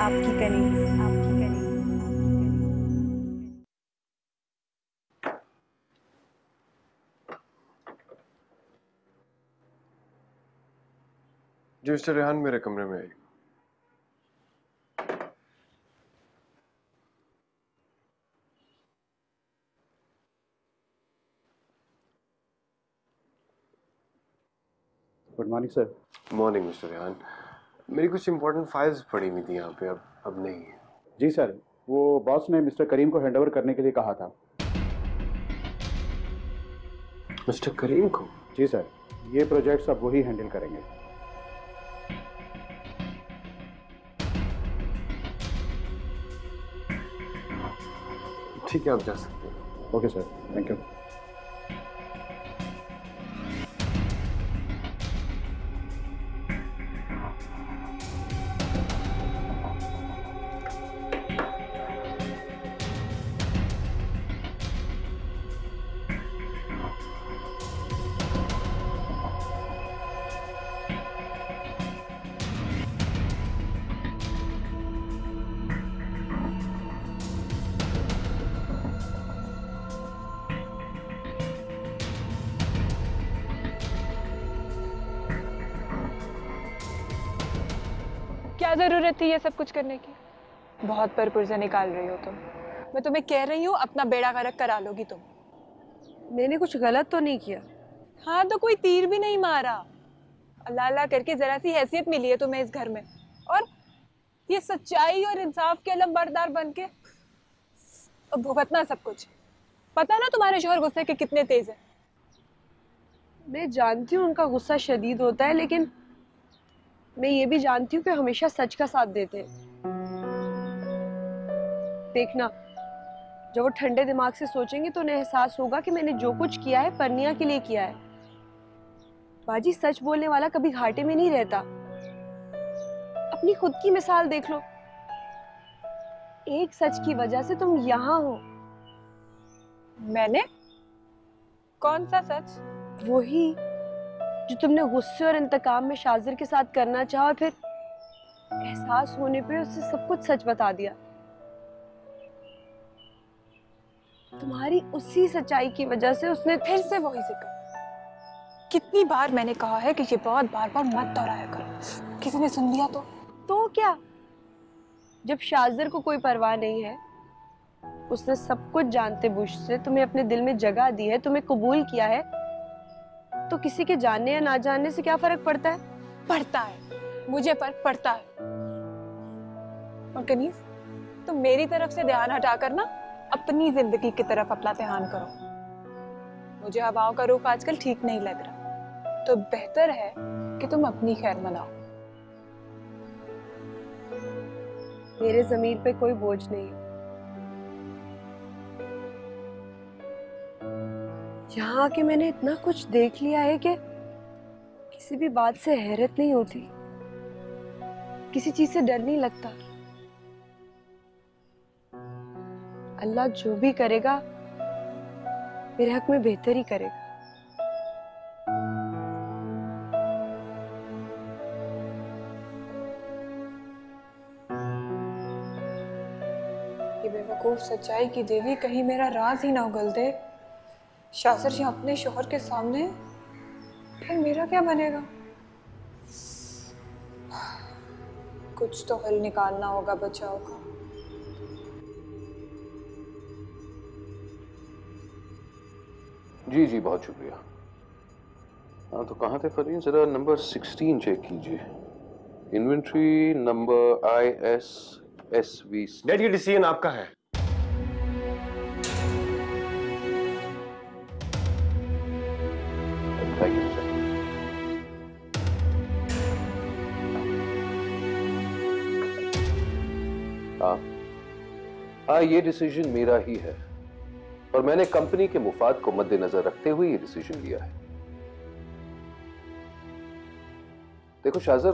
आपकी कनीज, आपकी कनीज। जी मिस्टर रेहान, मेरे कमरे में आइए। Good morning sir. Morning mister Rehan. मेरी कुछ इंपॉर्टेंट फाइल्स पड़ी हुई थी यहाँ पे, अब नहीं है। जी सर, वो बॉस ने मिस्टर करीम को हैंडओवर करने के लिए कहा था। मिस्टर करीम को? जी सर, ये प्रोजेक्ट्स अब वही हैंडल करेंगे। ठीक है, आप जा सकते हैं। Okay sir, thank you. क्या जरूरत थी ये सब कुछ करने की? बहुत पर पुर्जे निकाल रही हो तुम। मैं तुम्हें कह रही हूँ, अपना बेड़ा गर्क करा लोगी तुम। मैंने कुछ गलत तो नहीं किया। हाँ तो कोई तीर भी नहीं मारा। अल्लाह अल्लाह करके जरा सी हैसियत मिली है तुम्हें इस घर में, और ये सच्चाई और इंसाफ के अलमबरदार बन के अब भुगतना सब कुछ। पता ना तुम्हारे शोहर गुस्से के कितने तेज है। मैं जानती हूँ उनका गुस्सा शदीद होता है, लेकिन मैं ये भी जानती हूँ कि हमेशा सच का साथ देते हैं। देखना, जब वो ठंडे दिमाग से सोचेंगे तो उन्हें एहसास होगा कि मैंने जो कुछ किया है परनिया के लिए किया है। बाजी, सच बोलने वाला कभी घाटे में नहीं रहता। अपनी खुद की मिसाल देख लो। एक सच की वजह से तुम यहाँ हो। मैंने? कौन सा सच? वही जो तुमने गुस्से और इंतकाम में शाजिर के साथ करना चाहा और फिर एहसास होने पे उससे सब कुछ सच बता दिया। तुम्हारी उसी सच्चाई की वजह से उसने फिर से वही जिक्र। कितनी बार मैंने कहा है कि ये बात बार बार मत दोहराया करो। किसी ने सुन लिया तो क्या? जब शाजिर को कोई परवाह नहीं है, उसने सब कुछ जानते बूझते तुम्हें अपने दिल में जगह दी है, तुम्हें कबूल किया है, तो किसी के जानने या ना जानने से क्या फर्क पड़ता है? पड़ता है, मुझे फर्क पड़ता है। और कनीज, तुम मेरी तरफ से ध्यान हटाकर ना अपनी जिंदगी की तरफ अपना ध्यान करो। मुझे हवाओं का रुख आजकल ठीक नहीं लग रहा, तो बेहतर है कि तुम अपनी खैर मनाओ। मेरे ज़मीर पे कोई बोझ नहीं है। यहाँ आके मैंने इतना कुछ देख लिया है कि किसी भी बात से हैरत नहीं होती, किसी चीज से डर नहीं लगता। अल्लाह जो भी करेगा मेरे हक में बेहतर ही करेगा। ये बेवकूफ सच्चाई की देवी कहीं मेरा राज ही ना उगल दे। शाजिर जी अपने शोहर के सामने, फिर मेरा क्या बनेगा? कुछ तो हल निकालना होगा बचाव का। जी जी, बहुत शुक्रिया। हाँ तो कहाँ थे फरीन? जरा नंबर 16 चेक कीजिए। Inventory number ISSV। डैड, ये डिसीजन आपका है। Thank you sir. हाँ, ये डिसीजन मेरा ही है और मैंने कंपनी के मुफाद को मद्देनजर रखते हुए ये डिसीजन लिया है। देखो शाजिर,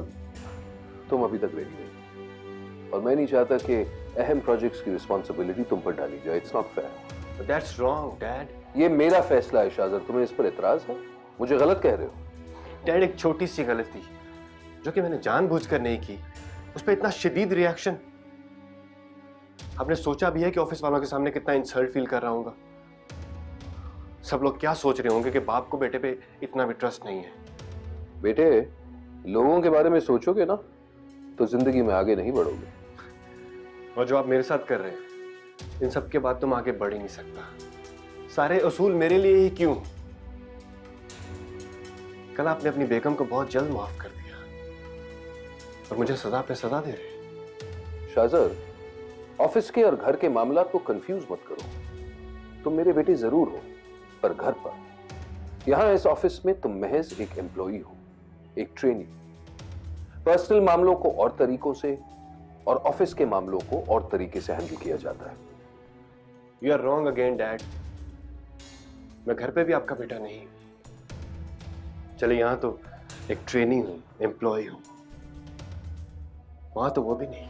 तुम अभी तक रेडी नहीं और मैं नहीं चाहता कि अहम प्रोजेक्ट्स की रिस्पॉन्सिबिलिटी तुम पर डाली जाए। It's not fair. That's wrong dad. ये मेरा फैसला है शाजिर, तुम्हें इस पर एतराज है? मुझे गलत कह रहे हो? डैड, एक छोटी सी गलती जो कि मैंने जानबूझकर नहीं की, उस पर इतना शदीद रिएक्शन। आपने सोचा भी है कि ऑफिस वालों के सामने कितना इंसल्ट फील कर रहा हूँगा? सब लोग क्या सोच रहे होंगे कि बाप को बेटे पे इतना भी ट्रस्ट नहीं है। बेटे, लोगों के बारे में सोचोगे ना तो जिंदगी में आगे नहीं बढ़ोगे। और जो आप मेरे साथ कर रहे हैं, इन सब के बाद तुम आगे बढ़ ही नहीं सकता। सारे असूल मेरे लिए ही क्यों? कल आपने अपनी बेगम को बहुत जल्द माफ कर दिया और मुझे सजा पे सजा दे रहे। शाहजर, ऑफिस के और घर के मामलात को कंफ्यूज मत करो। तुम मेरे बेटे जरूर हो, पर घर पर। यहां इस ऑफिस में तुम महज एक एम्प्लॉई हो, एक ट्रेनी। पर्सनल मामलों को और तरीकों से और ऑफिस के मामलों को और तरीके से हैंडल किया जाता है। You are wrong again dad. मैं घर पे भी आपका बेटा नहीं। चले यहां तो एक ट्रेनी हूं, एम्प्लॉय हूं, वहां तो वो भी नहीं।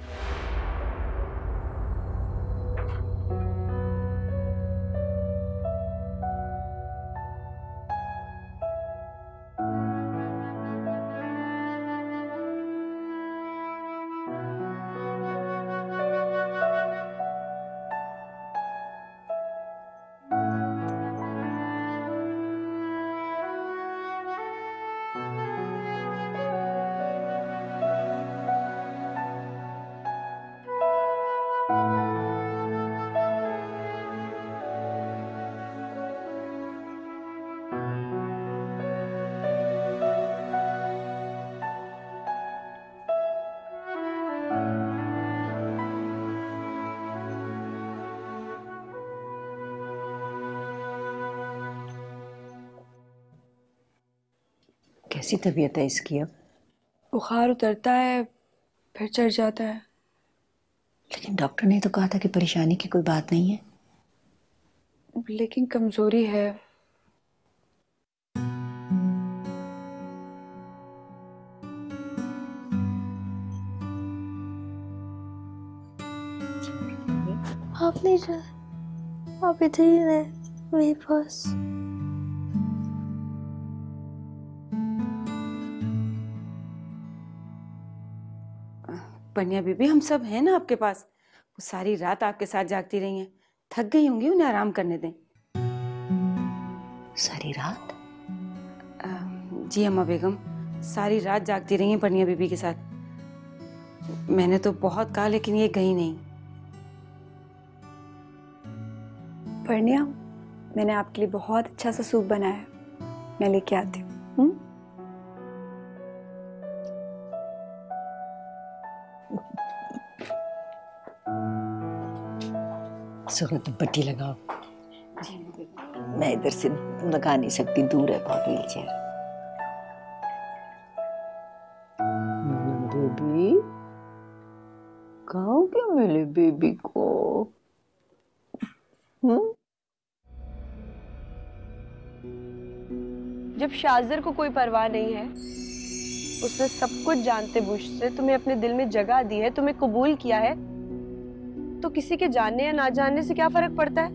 कैसी तबीयत है इसकी अब? बुखार उतरता है फिर चढ़ जाता है। लेकिन डॉक्टर ने तो कहा था कि परेशानी की कोई बात नहीं है। लेकिन कमजोरी है। आप नहीं जा, आप इधर ही रहे मेरे पास। पनिया बीबी, हम सब हैं ना आपके पास। वो सारी रात आपके साथ जागती रही हैं, थक गई होंगी, उन्हें आराम करने दें। सारी रात? जी अम्मा बेगम, सारी रात जागती रही हैं पनिया बीबी के साथ। मैंने तो बहुत कहा लेकिन ये गई नहीं। परनिया, मैंने आपके लिए बहुत अच्छा सा सूप बनाया है, मैं लेके आती हूँ। सुनो, तुम पट्टी लगाओ। मैं इधर से लगा नहीं सकती, दूर है बहुत व्हील चेयर। बेबी, कहाँ क्या मिले बेबी को? जब शाज़र को कोई परवाह नहीं है, उसने सब कुछ जानते बूझते तुम्हें अपने दिल में जगह दी है, तुम्हें कबूल किया है, तो किसी के जानने या ना जानने से क्या फर्क पड़ता है?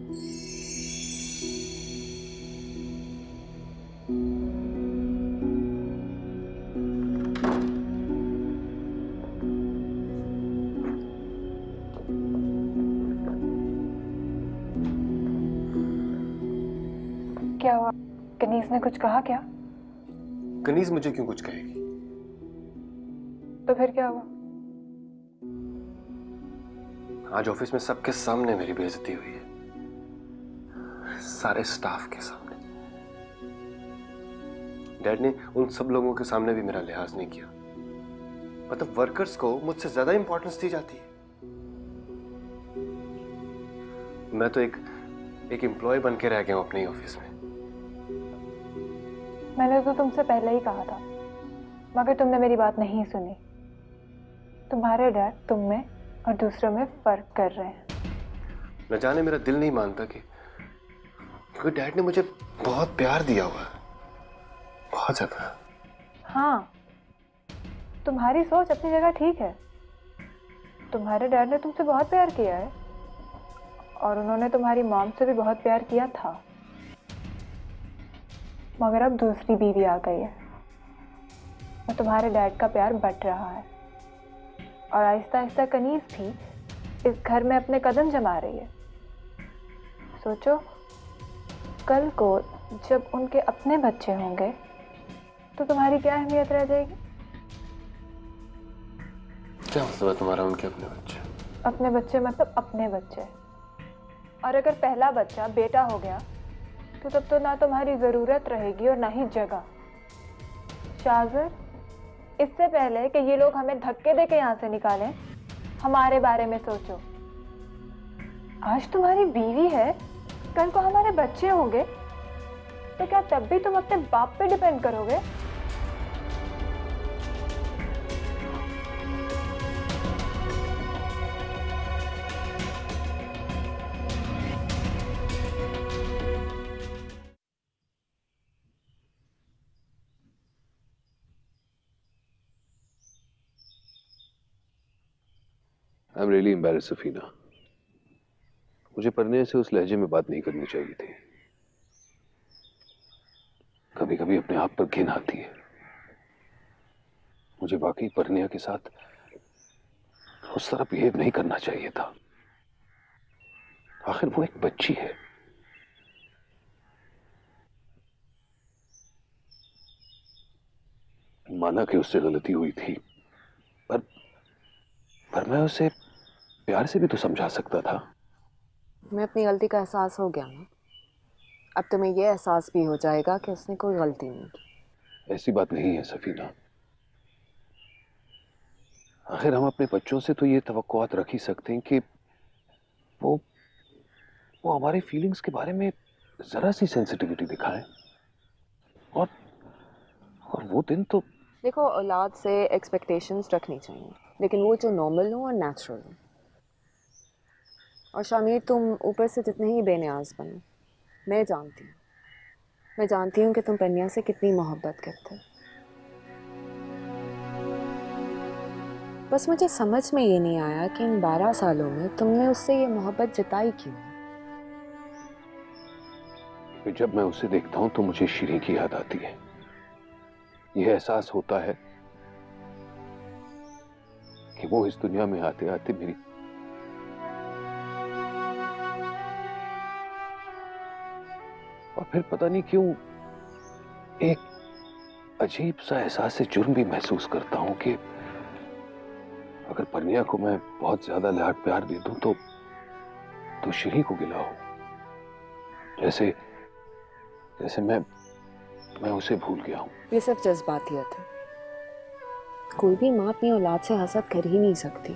क्या हुआ? कनीज ने कुछ कहा क्या? कनीज मुझे क्यों कुछ कहेगी? तो फिर क्या हुआ? आज ऑफिस में सबके सामने मेरी बेइज्जती हुई है, सारे स्टाफ के सामने। डैड ने उन सब लोगों के सामने भी मेरा लिहाज नहीं किया। मतलब वर्कर्स को मुझसे ज्यादा इंपॉर्टेंस दी जाती है। मैं तो एक एम्प्लॉय बन के रह गया हूं अपने ऑफिस में। मैंने तो तुमसे पहले ही कहा था, मगर तुमने मेरी बात नहीं सुनी। तुम्हारे डैड तुम में और दूसरों में फर्क कर रहे हैं। न जाने मेरा दिल नहीं मानता कि क्योंकि डैड ने मुझे बहुत प्यार दिया हुआ है, बहुत ज्यादा। हाँ, तुम्हारी सोच अपनी जगह ठीक है। तुम्हारे डैड ने तुमसे बहुत प्यार किया है और उन्होंने तुम्हारी मॉम से भी बहुत प्यार किया था, मगर अब दूसरी बीवी आ गई है और तुम्हारे डैड का प्यार बट रहा है। और आहिस्ता आहिस्ता कनीज भी इस घर में अपने कदम जमा रही है। सोचो, कल को जब उनके अपने बच्चे होंगे तो तुम्हारी क्या अहमियत रह जाएगी? क्या मतलब है तुम्हारा उनके अपने बच्चे? अपने बच्चे मतलब अपने बच्चे। और अगर पहला बच्चा बेटा हो गया तो तब तो ना तुम्हारी जरूरत रहेगी और ना ही जगह। शाहज़र, इससे पहले कि ये लोग हमें धक्के दे के यहाँ से निकालें, हमारे बारे में सोचो। आज तुम्हारी बीवी है, कल को हमारे बच्चे होंगे, तो क्या तब भी तुम अपने बाप पे डिपेंड करोगे? I am really embarrassed Safina. मुझे परनिया से उस लहजे में बात नहीं करनी चाहिए थी। कभी कभी अपने आप पर घिन आती है। मुझे वाकई परनिया के साथ उस तरह बिहेव नहीं करना चाहिए था। आखिर वो एक बच्ची है। माना कि उससे गलती हुई थी, पर मैं उसे प्यार से भी तो समझा सकता था। मैं अपनी गलती का एहसास हो गया ना, अब तुम्हें यह एहसास भी हो जाएगा कि उसने कोई गलती नहीं की। ऐसी बात नहीं है सफीना। आखिर हम अपने बच्चों से तो ये तवक्कुआत रख ही सकते हैं कि वो हमारे फीलिंग्स के बारे में जरा सी सेंसिटिविटी दिखाएं। और वो दिन तो देखो, औलाद से एक्सपेक्टेशंस रखनी चाहिए, लेकिन वो जो नॉर्मल हो और नेचुरल हो। और शामिर, तुम ऊपर से जितने ही बेनियाज बनो, मैं जानती हूँ कि तुम पन्निया से कितनी मोहब्बत करते हो। बस मुझे समझ में ये नहीं आया कि इन 12 सालों में तुमने उससे ये मोहब्बत जताई क्यों? जब मैं उसे देखता हूं तो मुझे शीरीं की याद आती है। यह एहसास होता है कि वो इस दुनिया में आते आते मेरी और फिर पता नहीं क्यों एक अजीब सा एहसास से जुर्म भी महसूस करता हूं कि अगर परनिया को मैं बहुत ज्यादा लाड प्यार दे दूं तो शीरीं को गिला हो, जैसे मैं उसे भूल गया हूं। ये सब जज्बातियत है। कोई भी माँ अपनी औलाद से हसद कर ही नहीं सकती,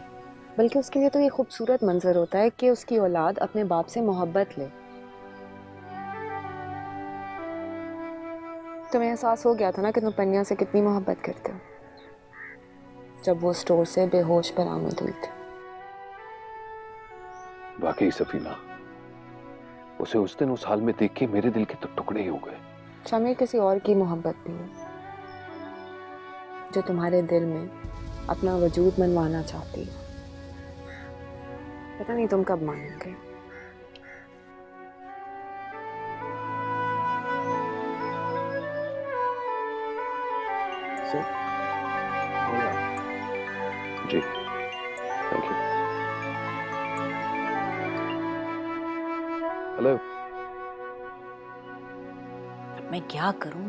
बल्कि उसके लिए तो ये खूबसूरत मंजर होता है कि उसकी औलाद अपने बाप से मोहब्बत ले। तुम्हें एहसास हो गया था ना कि तुम पन्निया से कितनी मोहब्बत करते हो जब वो स्टोर से बेहोश बरामद हुई थी। वाकई सफीना, उसे उस दिन उस हाल में देख के मेरे दिल के तो टुकड़े ही हो गए। शामिर, किसी और की मोहब्बत भी है जो तुम्हारे दिल में अपना वजूद मनवाना चाहती है। पता नहीं तुम कब मानोगे। जी, थैंक यू। हेलो। अब मैं क्या करूं?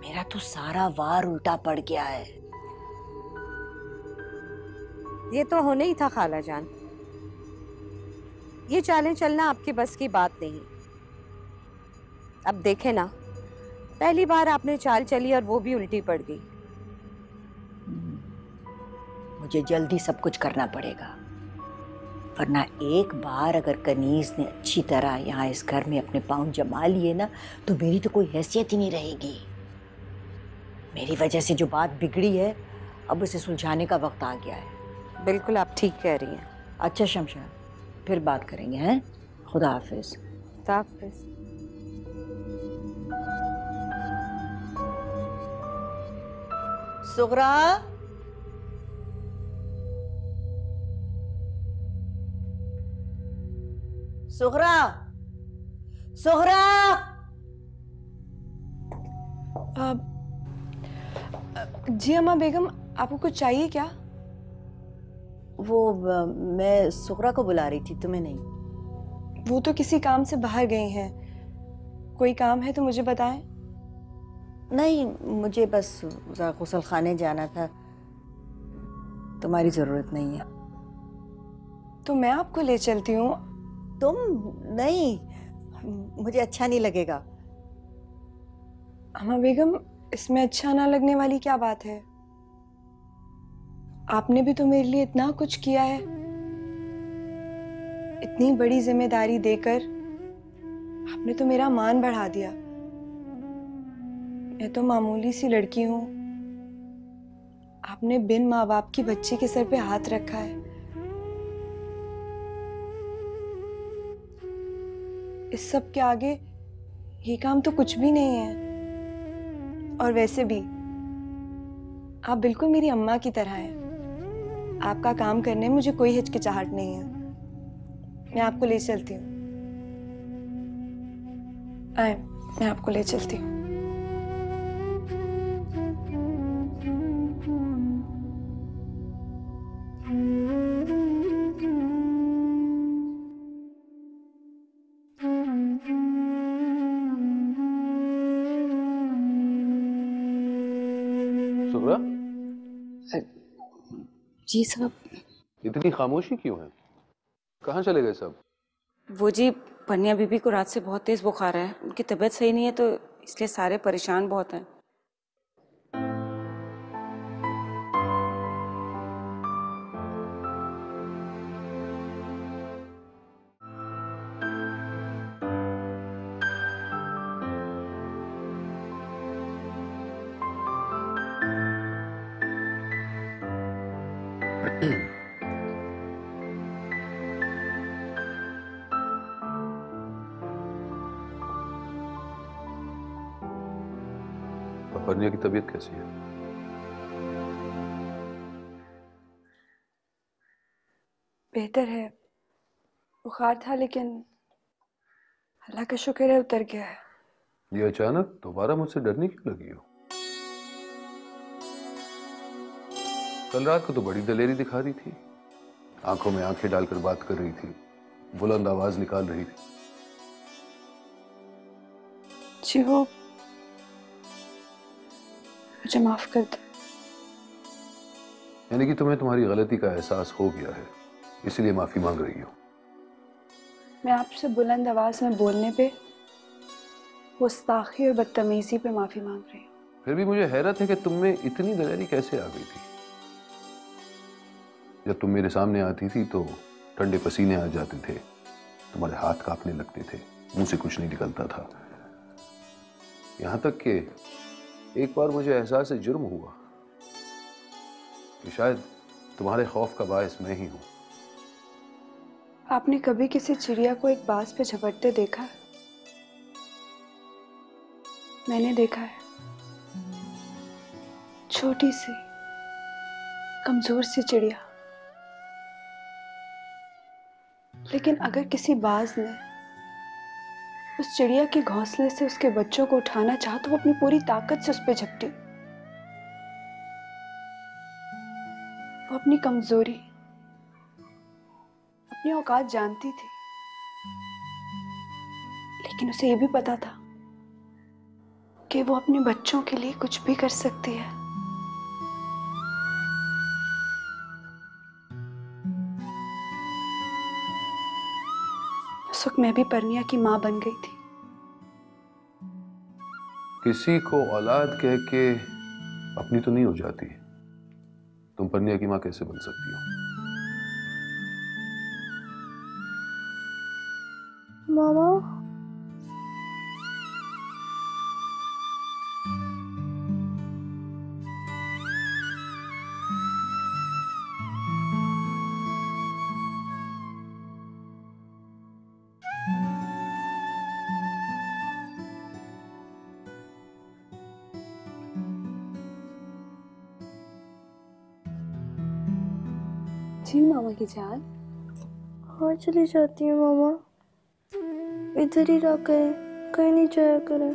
मेरा तो सारा वार उल्टा पड़ गया है। ये तो होने ही था खाला जान। ये चालें चलना आपके बस की बात नहीं। अब देखे ना, पहली बार आपने चाल चली और वो भी उल्टी पड़ गई। मुझे जल्दी सब कुछ करना पड़ेगा, वरना एक बार अगर कनीज ने अच्छी तरह यहाँ इस घर में अपने पाँव जमा लिए ना, तो मेरी तो कोई हैसियत ही नहीं रहेगी। मेरी वजह से जो बात बिगड़ी है, अब उसे सुलझाने का वक्त आ गया है। बिल्कुल आप ठीक कह रही हैं। अच्छा शमशाद, फिर बात करेंगे हैं। खुदा हाफिज। खुदा हाफिज। सुगरा, सुगरा, सुगरा। जी अम्मा बेगम, आपको कुछ चाहिए क्या? मैं सुगरा को बुला रही थी, तुम्हें नहीं। वो तो किसी काम से बाहर गई हैं। कोई काम है तो मुझे बताएं। नहीं, मुझे बस गुसल खाने जाना था, तुम्हारी जरूरत नहीं है। तो मैं आपको ले चलती हूँ। तुम नहीं, मुझे अच्छा नहीं लगेगा। अम्मा बेगम, इसमें अच्छा ना लगने वाली क्या बात है? आपने भी तो मेरे लिए इतना कुछ किया है, इतनी बड़ी जिम्मेदारी देकर आपने तो मेरा मान बढ़ा दिया। मैं तो मामूली सी लड़की हूं, आपने बिन माँ बाप की बच्ची के सर पे हाथ रखा है। इस सब के आगे ये काम तो कुछ भी नहीं है। और वैसे भी आप बिल्कुल मेरी अम्मा की तरह हैं। आपका काम करने में मुझे कोई हिचकिचाहट नहीं है। मैं आपको ले चलती हूँ। आए, मैं आपको ले चलती हूँ। सुगरा, जी साहब। इतनी खामोशी क्यों है? कहाँ चले गए सब? वो जी, पन्निया बीबी को रात से बहुत तेज बुखार है, उनकी तबीयत सही नहीं है, तो इसलिए सारे परेशान बहुत हैं। पन्निया की तबीयत कैसी है? बेहतर है। बुखार था लेकिन अल्लाह का शुक्र है उतर गया है। ये अचानक दोबारा मुझसे डरने क्यों लगी हो? कल रात को तो बड़ी दलेरी दिखा रही थी, आंखों में आंखें डालकर बात कर रही थी, बुलंद आवाज निकाल रही थी। जी वो मुझे माफ कर दो। यानी कि तुम्हें तुम्हारी गलती का एहसास हो गया है, इसलिए माफी मांग रही हो। मैं आपसे बुलंद आवाज में बोलने पे, गुस्ताखी और बदतमीजी पे माफी मांग रही हूँ। फिर भी मुझे हैरत है कि तुम में इतनी दलेरी कैसे आ गई थी। जब तुम मेरे सामने आती थी तो ठंडे पसीने आ जाते थे, तुम्हारे हाथ कांपने लगते थे, मुंह से कुछ नहीं निकलता था। यहां तक कि एक बार मुझे एहसास जुर्म हुआ कि शायद तुम्हारे खौफ का बायस मैं ही हूं। आपने कभी किसी चिड़िया को एक बाज पे झपटते देखा है? मैंने देखा है। छोटी सी कमजोर सी चिड़िया, लेकिन अगर किसी बाज ने उस चिड़िया के घोंसले से उसके बच्चों को उठाना चाहा तो वो अपनी पूरी ताकत से उस पर झपटी। वो अपनी कमजोरी, अपनी औकात जानती थी, लेकिन उसे ये भी पता था कि वो अपने बच्चों के लिए कुछ भी कर सकती है। उस वक्त मैं भी परनिया की मां बन गई थी। किसी को औलाद कह के अपनी तो नहीं हो जाती। तुम परनिया की मां कैसे बन सकती हो? मामा, जी मामा की जान। हाँ चली जाती हूँ मामा, इधर ही रह करे, कहीं नहीं जाया करे।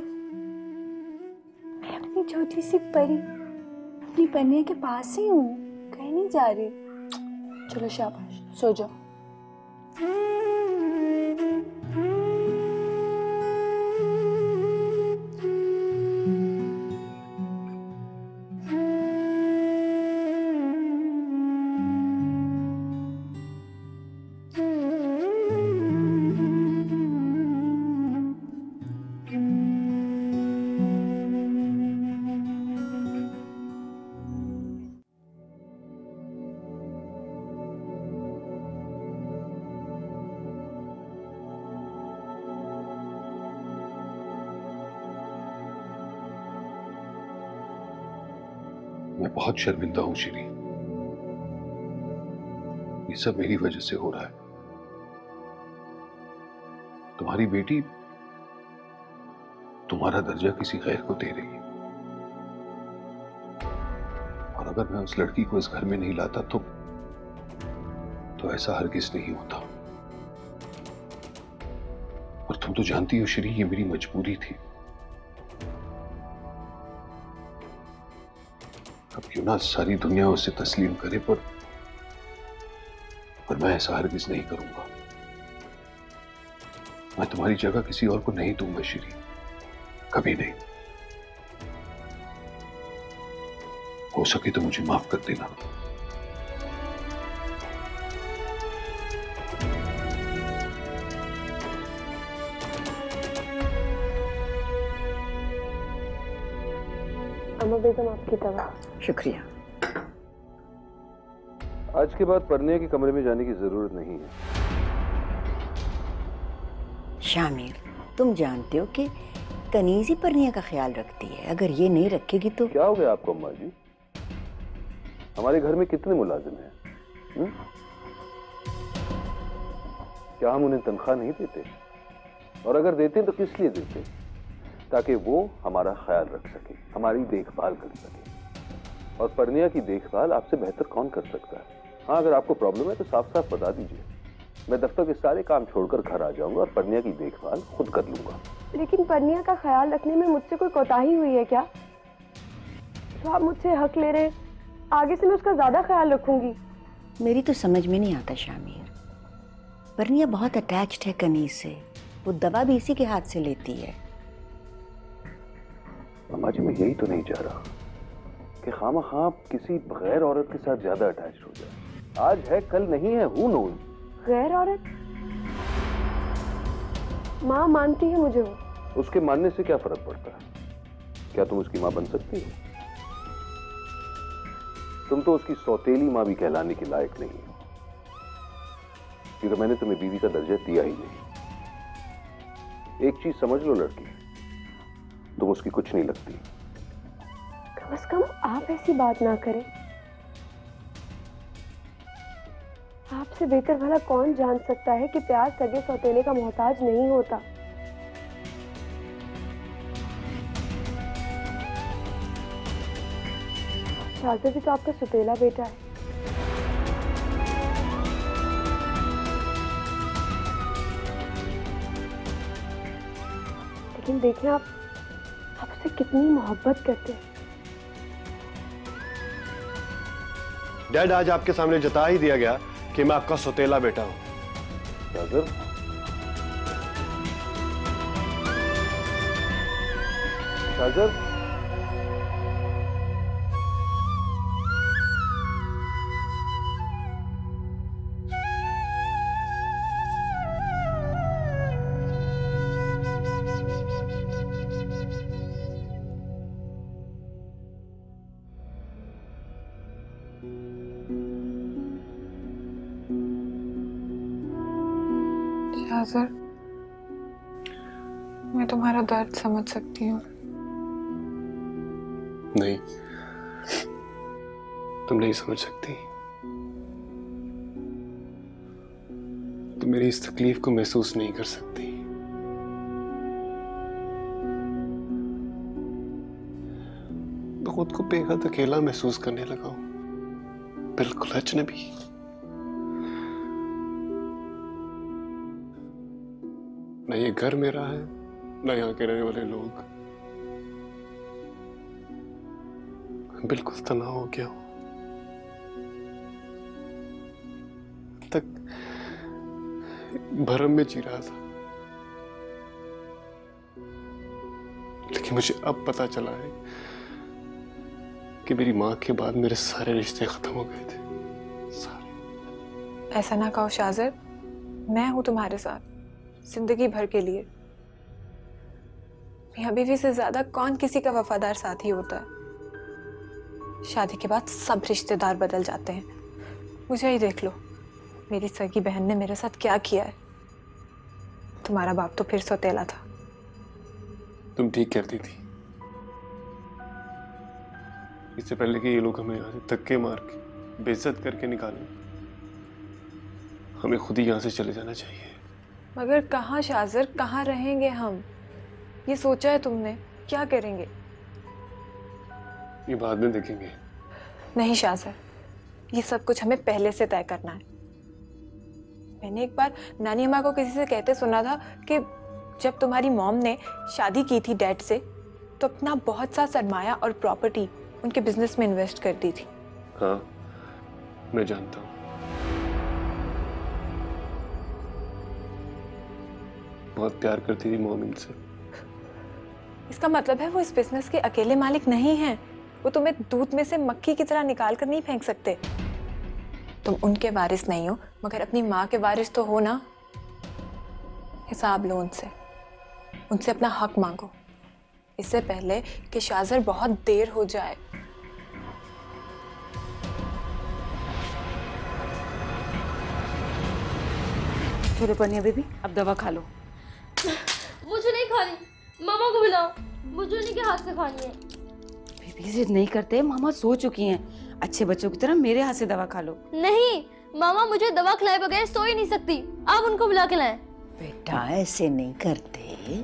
मैं अपनी छोटी सी परी अपनी पन्निया के पास ही हूँ, कहीं नहीं जा रही। चलो शाबाश, सो जाओ। मैं बहुत शर्मिंदा हूं श्री, ये सब मेरी वजह से हो रहा है। तुम्हारी बेटी तुम्हारा दर्जा किसी गैर को दे रही है, और अगर मैं उस लड़की को इस घर में नहीं लाता तो ऐसा हरगिज नहीं होता। और तुम तो जानती हो श्री, ये मेरी मजबूरी थी। अब क्यों ना सारी दुनिया उसे तस्लीम करे, पर मैं ऐसा हरगिज नहीं करूंगा। मैं तुम्हारी जगह किसी और को नहीं दूंगा श्री, कभी नहीं। हो सके तो मुझे माफ कर देना। अम्मा बेगम आपकी दवा। शुक्रिया। आज के बाद परनिया के कमरे में जाने की जरूरत नहीं है। शामिर, तुम जानते हो कि कनीज ही परनिया का ख्याल रखती है। अगर ये नहीं रखेगी तो क्या हो गया आपको अम्मा जी? हमारे घर में कितने मुलाजिम हैं? क्या हम उन्हें तनख्वाह नहीं देते? और अगर देते तो किस लिए देते? ताकि वो हमारा ख्याल रख सके, हमारी देखभाल कर सके। और परनिया की देखभाल आपसे बेहतर कौन कर सकता है? हाँ, अगर आपको प्रॉब्लम है तो साफ साफ बता दीजिए। मैं दफ्तर के सारे काम छोड़कर घर आ जाऊंगा और परनिया की देखभाल खुद कर लूंगा। लेकिन परनिया का ख्याल रखने में मुझसे कोई कोताही हुई है क्या? तो आप मुझसे हक ले रहे, आगे से मैं उसका ज्यादा ख्याल रखूंगी। मेरी तो समझ में नहीं आता शामिर। परनिया बहुत अटैच्ड है कनीज से, वो दवा भी इसी के हाथ से लेती है। अम्मा जी, मैं यही तो नहीं चाह रहा कि खामा किसी गैर औरत के साथ ज्यादा अटैच हो जाए। आज है कल नहीं है, हूं नोन। गैर औरत? माँ मानती है मुझे वो। उसके मानने से क्या फर्क पड़ता है? क्या तुम उसकी माँ बन सकती हो? तुम तो उसकी सौतेली माँ भी कहलाने के लायक नहीं हो, क्योंकि मैंने तुम्हें बीवी का दर्जा दिया ही नहीं। एक चीज समझ लो लड़की, तुम उसकी कुछ नहीं लगती। कम से कम आप ऐसी बात ना करें। आपसे बेहतर भला कौन जान सकता है कि प्यार सगे सौतेले का मोहताज नहीं होता। शाज़र भी तो आपका सुतेला बेटा है। लेकिन देखें आप उससे कितनी मोहब्बत करते हैं। डैड, आज आपके सामने जता ही दिया गया कि मैं आपका सौतेला बेटा हूं। शाज़र, शाज़र, शाज़र, मैं तुम्हारा दर्द समझ सकती हूँ। नहीं, तुम नहीं समझ सकती। तुम मेरी इस तकलीफ को महसूस नहीं कर सकती। मैं खुद को बेहद अकेला महसूस करने लगा हूं, बिल्कुल अजनबी। न ये घर मेरा है, न यहाँ के रहने वाले लोग। बिल्कुल तनाव हो गया हूं। तक भरम में जी रहा था, लेकिन मुझे अब पता चला है कि मेरी माँ के बाद मेरे सारे रिश्ते खत्म हो गए थे, सारे। ऐसा ना कहो शाज़र, मैं हूं तुम्हारे साथ जिंदगी भर के लिए। मियां बीवी से ज्यादा कौन किसी का वफादार साथी होता है। शादी के बाद सब रिश्तेदार बदल जाते हैं। मुझे ही देख लो, मेरी सगी बहन ने मेरे साथ क्या किया है। तुम्हारा बाप तो फिर सौतेला था। तुम ठीक करती थी। इससे पहले कि ये लोग हमें यहाँ से धक्के मार के बेइज्जत करके निकालें, हमें खुद ही यहाँ से चले जाना चाहिए। मगर कहाँ शाज़र, कहाँ रहेंगे हम? ये सोचा है तुमने? क्या करेंगे? ये बाद में देखेंगे। नहीं शाज़र, ये सब कुछ हमें पहले से तय करना है। मैंने एक बार नानी अम्मा को किसी से कहते सुना था कि जब तुम्हारी मॉम ने शादी की थी डैड से, तो अपना बहुत सा सरमाया और प्रॉपर्टी उनके बिजनेस में इन्वेस्ट कर दी थी। हाँ, मैं जानता हूँ। बहुत प्यार करती थी मॉम इनसे। इसका मतलब है वो इस बिजनेस के अकेले मालिक नहीं हैं। वो तुम्हें दूध में से मक्खी की तरह निकाल कर नहीं फेंक सकते। तुम उनके वारिस नहीं हो, मगर अपनी माँ के वारिस तो हो ना। हिसाब लो उनसे अपना हक मांगो, इससे पहले कि शाज़र बहुत देर हो जाए। चलो पनिया बेबी, अब दवा खा लो। मुझे नहीं खानी, मामा को बुलाओ, मुझे उन्हीं के हाथ से खानी है। बेबी जिद नहीं करते, मामा सो चुकी हैं। अच्छे बच्चों की तरह मेरे हाथ से दवा खा लो। नहीं, मामा मुझे दवा खिलाए बगैर सो ही नहीं सकती। आप उनको बुला के लाएं। बेटा ऐसे नहीं करते।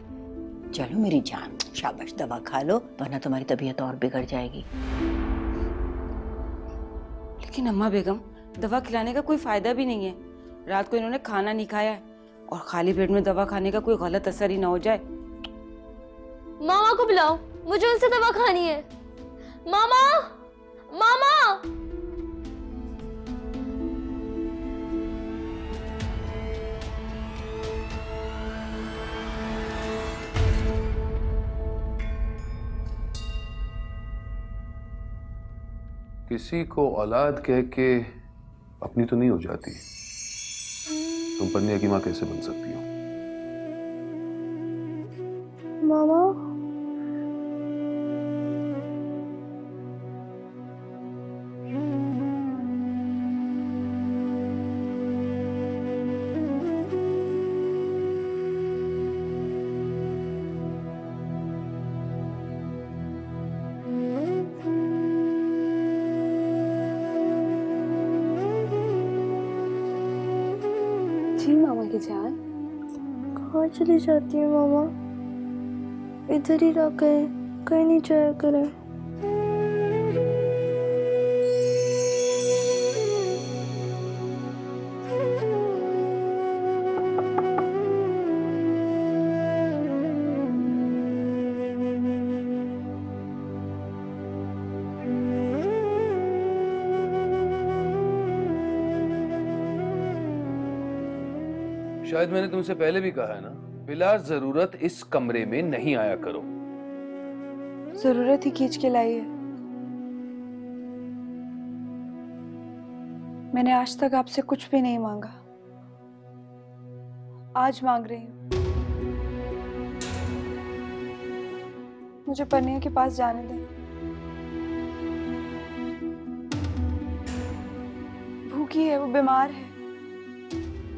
चलो मेरी जान, शाबाश, दवा खा लो, वरना तुम्हारी तबीयत और बिगड़ जाएगी। लेकिन अम्मा बेगम, दवा खिलाने का कोई फायदा भी नहीं है। रात को इन्होंने खाना नहीं खाया है, और खाली पेट में दवा खाने का कोई गलत असर ही ना हो जाए। मामा को बुलाओ, मुझे उनसे दवा खानी है। मामा, मामा। किसी को औलाद कह के अपनी तो नहीं हो जाती। तुम पन्निया की माँ कैसे बन सकती हो? मामा, जी मामा की जान। कहाँ चली जाती है मामा? इधर ही रह गए, कहीं नहीं जाया करे। शायद मैंने तुमसे पहले भी कहा है ना, बिला जरूरत इस कमरे में नहीं आया करो। जरूरत ही खींच के लाई है। मैंने आज तक आपसे कुछ भी नहीं मांगा, आज मांग रही हूँ। मुझे पन्निया के पास जाने दें। भूखी है, वो बीमार है,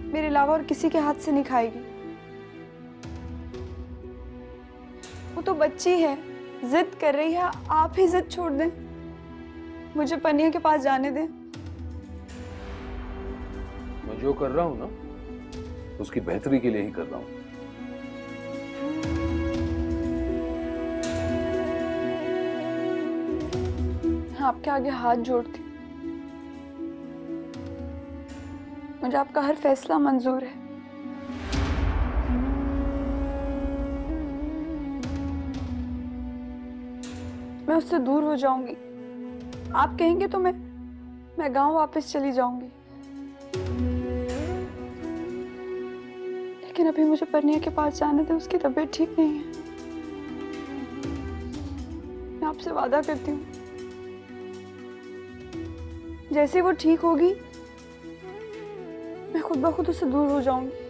मेरे अलावा और किसी के हाथ से नहीं खाएगी। वो तो बच्ची है, जिद कर रही है, आप ही जिद छोड़ दें। मुझे पन्निया के पास जाने दें। मैं जो कर रहा हूं ना, उसकी बेहतरी के लिए ही कर रहा हूं। आपके आगे हाथ जोड़ती, मुझे आपका हर फैसला मंजूर है। मैं उससे दूर हो जाऊंगी। आप कहेंगे तो मैं गांव वापस चली जाऊंगी। लेकिन अभी मुझे परनिया के पास जाने दे, उसकी तबीयत ठीक नहीं है। मैं आपसे वादा करती हूँ, जैसे वो ठीक होगी मैं खुद ब खुद उससे दूर हो जाऊंगी।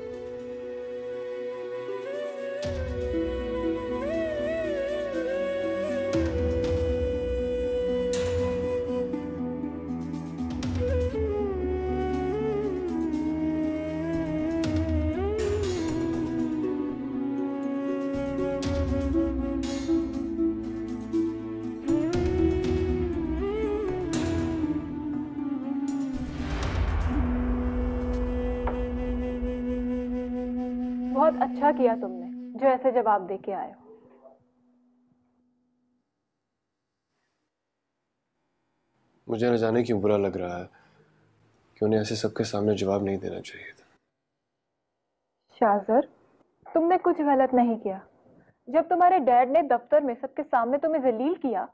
बहुत अच्छा किया तुमने जो ऐसे जवाब दे के आए हो। मुझे न जाने क्यों बुरा लग रहा है कि उन्हें ऐसे सबके सामने जवाब नहीं देना चाहिए था। शाहजर, तुमने कुछ गलत नहीं किया। जब तुम्हारे डैड ने दफ्तर में सबके सामने तुम्हें जलील किया,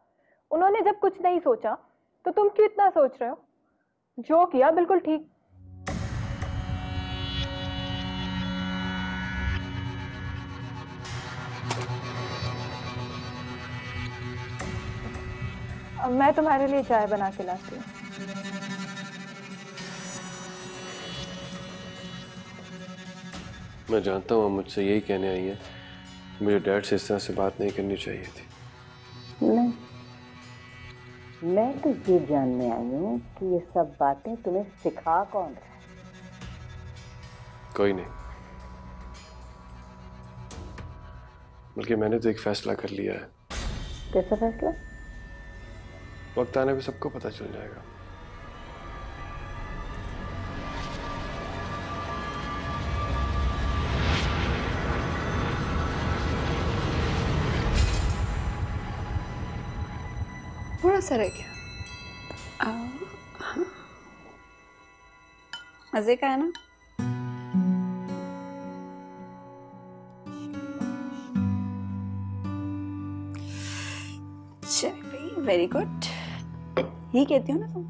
उन्होंने जब कुछ नहीं सोचा, तो तुम क्यों इतना सोच रहे हो? जो किया बिल्कुल ठीक। अब मैं तुम्हारे लिए चाय बना के लाती हूँ। मैं जानता हूँ मुझसे यही कहने आई है, मुझे डैड से इस तरह से बात नहीं करनी चाहिए थी। नहीं, मैं तो ये जानने आई हूँ कि ये सब बातें तुम्हें सिखा कौन रहा है? कोई नहीं, बल्कि मैंने तो एक फैसला कर लिया है। कैसा फैसला? वक्त आने पे सबको पता चल जाएगा। थोड़ा सा रह गया। हाँ, मजे का है ना? चलिए, वेरी गुड। ही कहती हूँ ना तुम।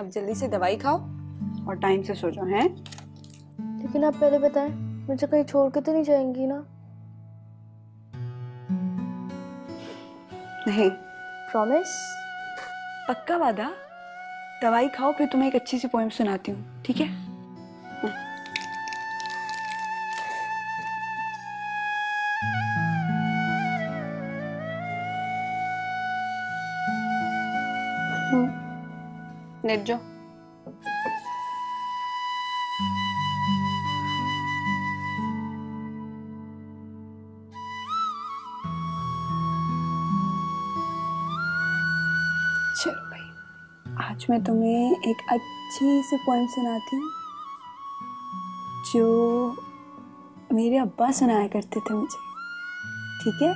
अब जल्दी से दवाई खाओ और टाइम से सो जाओ, हैं? लेकिन आप पहले बताएं, मुझे कहीं छोड़ के तो नहीं जाएंगी ना? नहीं। प्रॉमिस? पक्का वादा। दवाई खाओ, फिर तुम्हें एक अच्छी सी पोएम सुनाती हूँ, ठीक है? लेट जाओ। चलो भाई, आज मैं तुम्हें एक अच्छी सी पोएम सुनाती हूँ जो मेरे अब्बा सुनाया करते थे मुझे, ठीक है?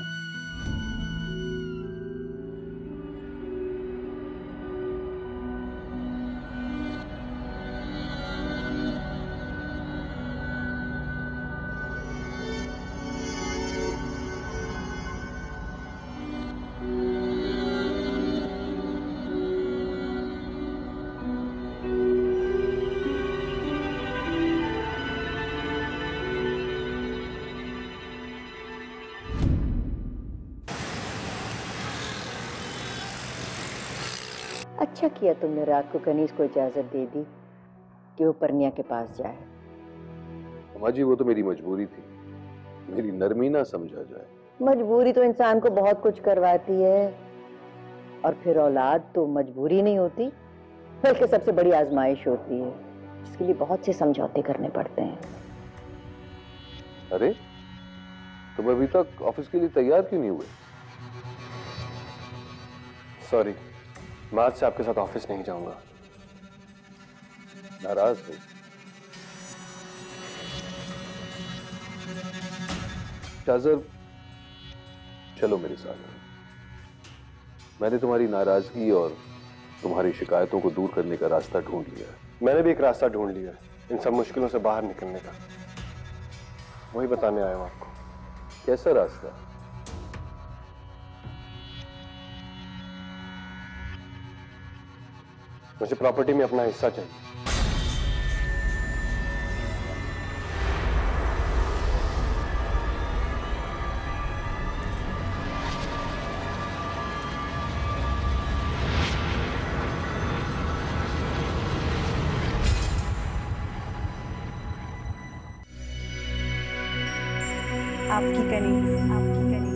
अच्छा किया तुमने रात को कनीज को इजाजत दे दी कि वो परनिया के पास जाए। अम्मा जी, वो तो मेरी मजबूरी थी, मेरी नरमी ना समझा जाए। मजबूरी तो इंसान को बहुत कुछ करवाती है, और फिर औलाद तो मजबूरी नहीं होती बल्कि सबसे बड़ी आजमाइश होती है, जिसके लिए बहुत से समझौते करने पड़ते हैं। अरे, तुम अभी तक ऑफिस के लिए तैयार क्यों नहीं हुए? सॉरी, मैं आज से आपके साथ ऑफिस नहीं जाऊंगा। नाराज हो? शाहजर, चलो मेरे साथ। मैंने तुम्हारी नाराजगी और तुम्हारी शिकायतों को दूर करने का रास्ता ढूंढ लिया है। मैंने भी एक रास्ता ढूंढ लिया है इन सब मुश्किलों से बाहर निकलने का, वही बताने आया हूं आपको। कैसा रास्ता? मुझे प्रॉपर्टी में अपना हिस्सा चाहिए। आपकी कनीज, आपकी कनीज।